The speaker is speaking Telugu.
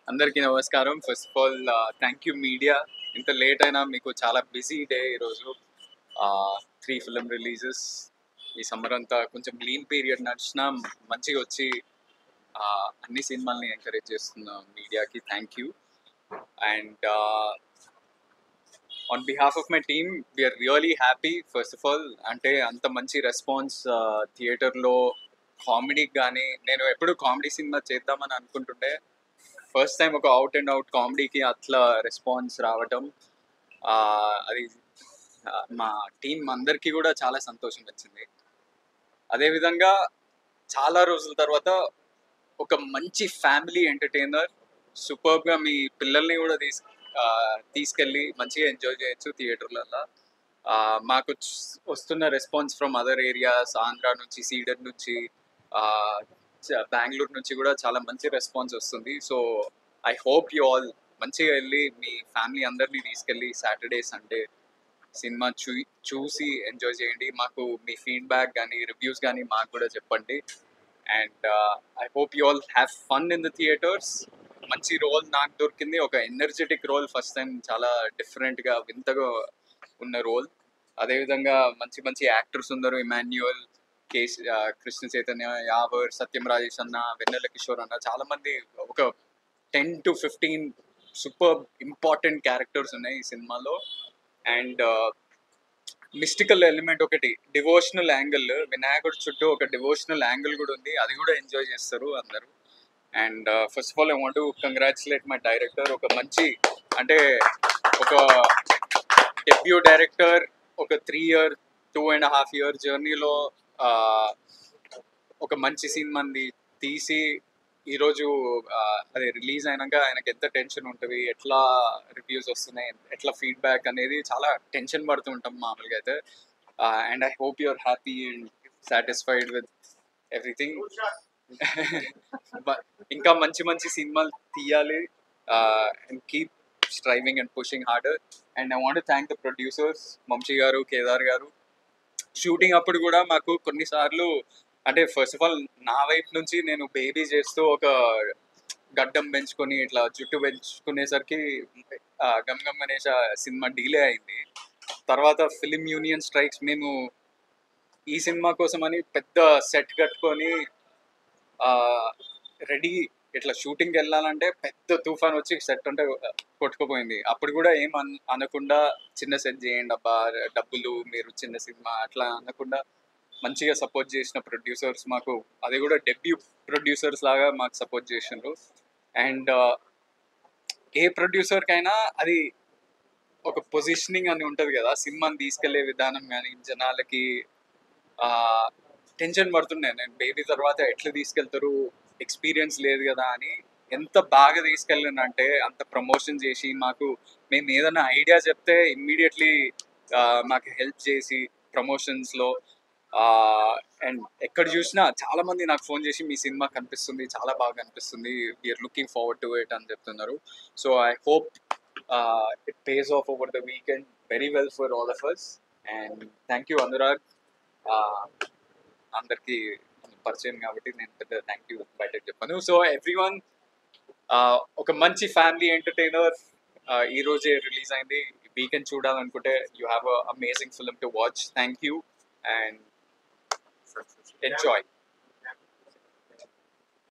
అందరికీ నమస్కారం. First of all thank you media. ఇంత లేట్ అయినా మీకు చాలా బిజీ డే ఈరోజు. 3 ఫిల్మ్ రిలీజెస్ ఈ సమ్మర్ అంతా కొంచెం లీన్ పీరియడ్ నడిచినా మంచిగా వచ్చి అన్ని సినిమాల్ని ఎంకరేజ్ చేస్తున్న మీడియాకి thank you. And on behalf of my team we're really happy. First of all అంటే అంత మంచి రెస్పాన్స్ థియేటర్లో కామెడీకి కానీ, నేను ఎప్పుడు కామెడీ సినిమా చేద్దామని అనుకుంటుండే, ఫస్ట్ టైం ఒక అవుట్ అండ్ అవుట్ కామెడీకి అట్లా రెస్పాన్స్ రావటం అది మా టీం అందరికీ కూడా చాలా సంతోషం వచ్చింది. అదేవిధంగా చాలా రోజుల తర్వాత ఒక మంచి ఫ్యామిలీ ఎంటర్టైనర్, సూపర్గా మీ పిల్లల్ని కూడా తీసుకెళ్ళి మంచిగా ఎంజాయ్ చేయొచ్చు థియేటర్లలో. మాకు వస్తున్న response from other areas, Andhra నుంచి, సీడర్ నుంచి, బెంగళూరు నుంచి కూడా చాలా మంచి రెస్పాన్స్ వస్తుంది. So I hope you all మంచిగా వెళ్ళి మీ ఫ్యామిలీ అందరినీ తీసుకెళ్ళి సాటర్డే సండే సినిమా చూసి ఎంజాయ్ చేయండి. మాకు మీ ఫీడ్బ్యాక్ కానీ రివ్యూస్ కానీ మాకు కూడా చెప్పండి. And I hope you all have fun in the theatres. మంచి రోల్ నాకు దొరికింది, ఒక ఎనర్జెటిక్ రోల్. ఫస్ట్ టైం చాలా డిఫరెంట్గా వింతగా ఉన్న రోల్. అదేవిధంగా మంచి మంచి యాక్టర్స్ ఉన్నారు. ఇమాన్యుయల్, కృష్ణ చైతన్య, యావర్, సత్యం రాజేష్ అన్న, వెన్నెల కిషోర్ అన్న, చాలా మంది ఒక 10 to 15 సూపర్ ఇంపార్టెంట్ క్యారెక్టర్స్ ఉన్నాయి ఈ సినిమాలో. అండ్ మిస్టికల్ ఎలిమెంట్ ఒకటి, డివోషనల్ యాంగిల్, వినాయకుడి చుట్టూ ఒక డివోషనల్ యాంగిల్ కూడా ఉంది. అది కూడా ఎంజాయ్ చేస్తారు అందరూ. And first of all I want to congratulate my director. ఒక మంచి అంటే ఒక డెబ్యూ డైరెక్టర్ ఒక 2.5 year జర్నీలో ఒక మంచి సినిమాని తీసి ఈరోజు అది రిలీజ్ అయినాక ఆయనకి ఎంత టెన్షన్ ఉంటుంది, ఎట్లా రివ్యూస్ వస్తున్నాయి, ఎట్లా ఫీడ్బ్యాక్ అనేది చాలా టెన్షన్ పడుతుంటాం మామూలుగా అయితే. And I hope you're happy and satisfied with everything. ఇంకా మంచి మంచి సినిమాలు తీయాలి and keep striving and pushing harder. And I want thank the producers, Vamsi గారు, కేదార్ గారు. షూటింగ్ అప్పుడు కూడా మాకు కొన్నిసార్లు అంటే ఫస్ట్ ఆఫ్ ఆల్ నా వైపు నుంచి నేను బేబీ చేస్తూ ఒక గడ్డం పెంచుకొని ఇట్లా జుట్టు పెంచుకునేసరికి గమ్ గమ్ అనేసి సినిమా డిలే అయింది. తర్వాత ఫిలిం యూనియన్ స్ట్రైక్స్, మేము ఈ సినిమా కోసం అని పెద్ద సెట్ కట్టుకొని రెడీ ఇట్లా షూటింగ్కి వెళ్ళాలంటే పెద్ద తుఫాన్ వచ్చి సెట్ అంటే కొట్టుకుపోయింది. అప్పుడు కూడా ఏం అనకుండా చిన్న సెట్ చేయండి అబ్బా, డబ్బులు, మీరు చిన్న సినిమా అట్లా అనకుండా మంచిగా సపోర్ట్ చేసిన ప్రొడ్యూసర్స్ మాకు, అది కూడా డెబ్యూ ప్రొడ్యూసర్స్ లాగా మాకు సపోర్ట్ చేసిండ్రు. అండ్ ఏ ప్రొడ్యూసర్కైనా అది ఒక పొజిషనింగ్ అని ఉంటుంది కదా, సినిమాని తీసుకెళ్లే విధానం కానీ జనాలకి టెన్షన్ పడుతుండే. నేను బేబీ తర్వాత ఎట్లా తీసుకెళ్తారు, ఎక్స్పీరియన్స్ లేదు కదా అని. ఎంత బాగా తీసుకెళ్ళానంటే అంత ప్రమోషన్ చేసి మాకు, మేము ఏదైనా ఐడియా చెప్తే ఇమ్మీడియట్లీ మాకు హెల్ప్ చేసి ప్రమోషన్స్లో. అండ్ ఎక్కడ చూసినా చాలా మంది నాకు ఫోన్ చేసి మీ సినిమా కనిపిస్తుంది, చాలా బాగా కనిపిస్తుంది, we're looking forward to it అని చెప్తున్నారు. So I hope it pays off over the weekend very well for all of us. And thank you Anurag. అందరికీ పరిచయం కాబట్టి నేను పెద్ద థ్యాంక్ యూ బయటకు చెప్పాను. సో ఎవ్రీవన్, ఒక మంచి ఫ్యామిలీ ఎంటర్టైనర్ ఈ రోజే రిలీజ్ అయింది. వీకెండ్ చూడాలనుకుంటే you have a amazing film to watch. Thank you and enjoy.